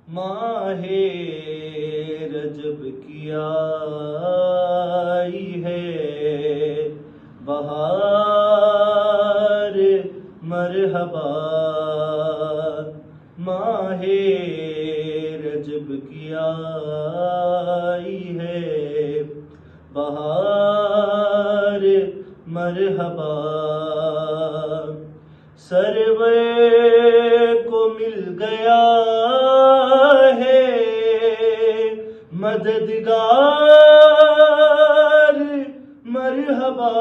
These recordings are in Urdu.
ماہ رجب کی آئی ہے بہار مرحبا، ماہ رجب کی آئی ہے بہار مرحبا، سروے کو مل گیا ہے مددگار مرحبا،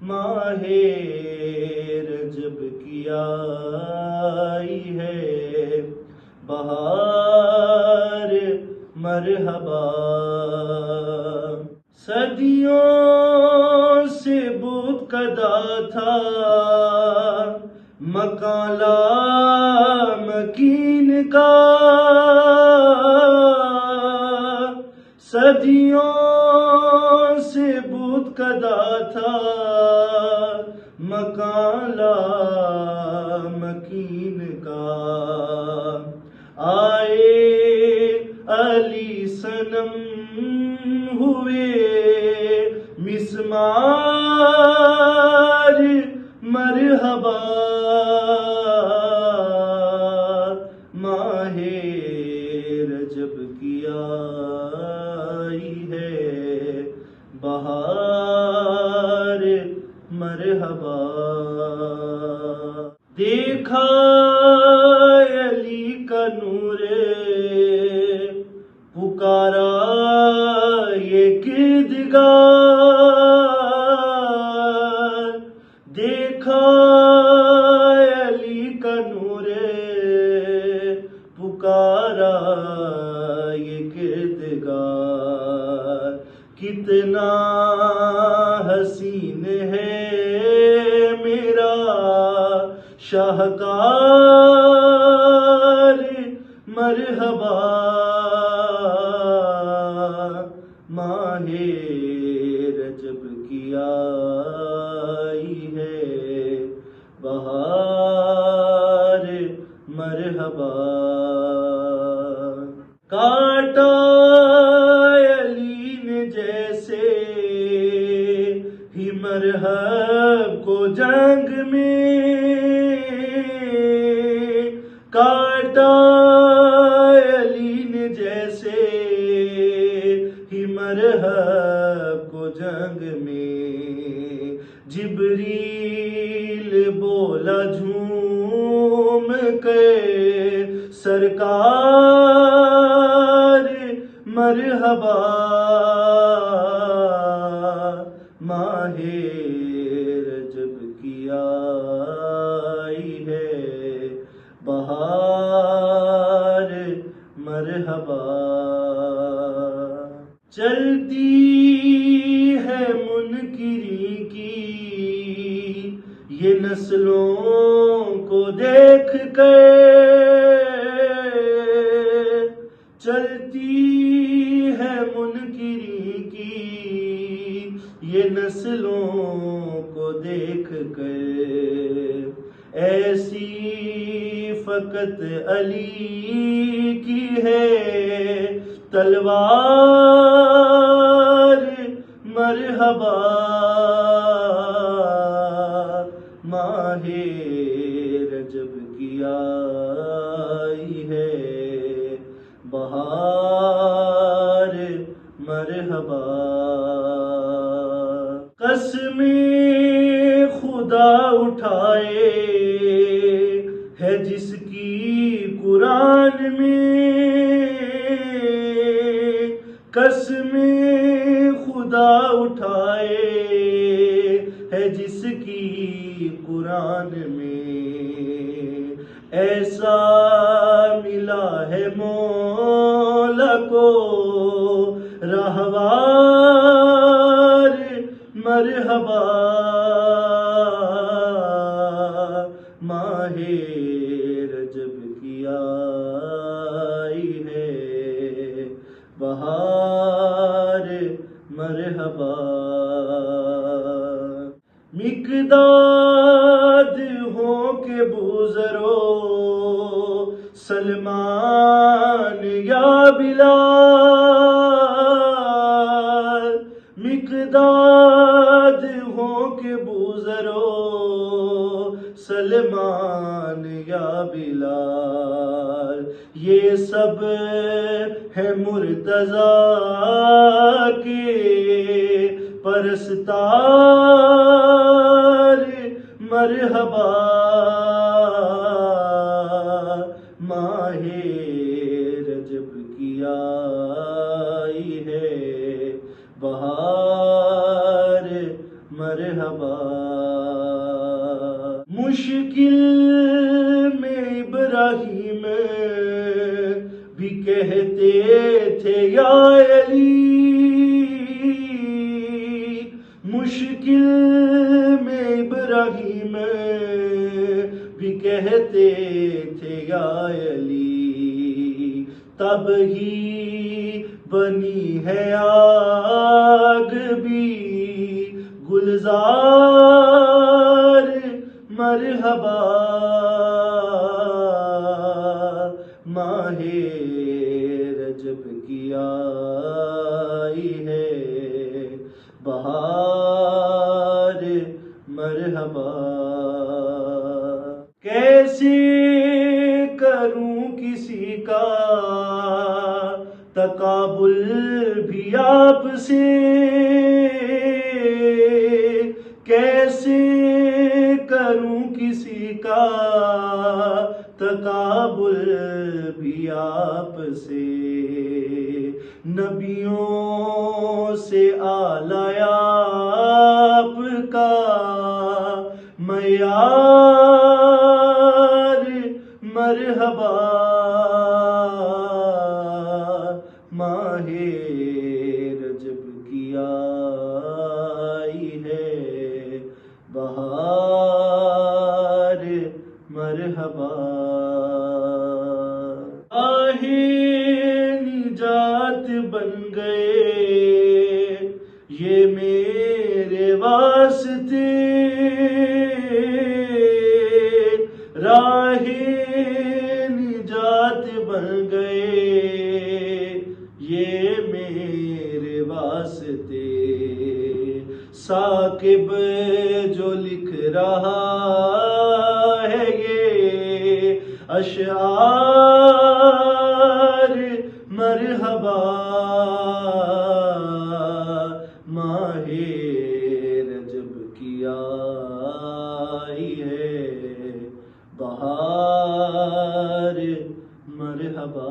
ماہ رجب کی آئی ہے بہار مرحبا، صدیوں سے بت کدا تھا مکان لامکین کا، صدیوں سے بت کدا تھا مکان لامکین کا، آئے علی صنم ہوئے مسمار مرحبا، ماہ رجب کی آئی ہے بہار مرحبا، دیکھا علی کا نور پکارا یہ کردگار، دیکھا علی کا نور پکارا یہ کردگار، کتنا حسین ہے میرا شاہکار مرحبا، ماہ رجب کی آئی ہے بہار مرحبا، کاٹا علی نے جیسے ہی مرحب کو جنگ میں، کاٹا علی نے جیسے ہی مرحب کو جنگ میں، جبریل بولا جھوم کے سرکار مرحبا، ماہ رجب کی آئی ہے بہار مرحبا، چلتی ہے منکری کی یہ نسلوں کو دیکھ کے، چلتی ہے منکری کی یہ نسلوں کو دیکھ کر، ایسی فقط علی کی ہے تلوار مرحبا، ماہ رجب کی آئی ہے بہار مرحبا، قسم خدا اٹھائے ہے جس کی قرآن میں، قسم خدا اٹھائے ہے جس کی قرآن میں، ایسا ملا ہے مولا کو رہوار مرحبا، ماہ رجب کی آئی ہے بہار مرحبا، مقداد ہو کے بزرو سلمان یا بلال، مقداد ہو کہ بوزرو، سلمان یا بلال، یہ سب ہے مرتضیٰ کے پرستار، مرحبا ماہ رجب کی آئی ہے بہار، مرحبا۔ مشکل میں ابراہیم بھی کہتے تھے یا علی، مشکل میں ابراہیم بھی کہتے تھے یا علی، تب ہی بنی ہے آگ بھی گلزار، مرحبا ماہ رجب کی آئی ہے بہار، مرحبا۔ کیسے کروں کسی کا تقابل بھی آپ سے، کیسے کروں کسی کا تقابل بھی آپ سے، نبیوں سے اعلیٰ آپ کا معیار، مرحبا ماہ رجب کی آئی ہے بہار، مرحبا۔ آہ نجات بن گئے یہ میرے واسطے، راہ نجات بن گئے یہ میرے واسطے، ثاقب جو لکھ رہا ہے یہ اشعار، مرحبا ماہ رجب کی آئی ہے بہار، مرحبا۔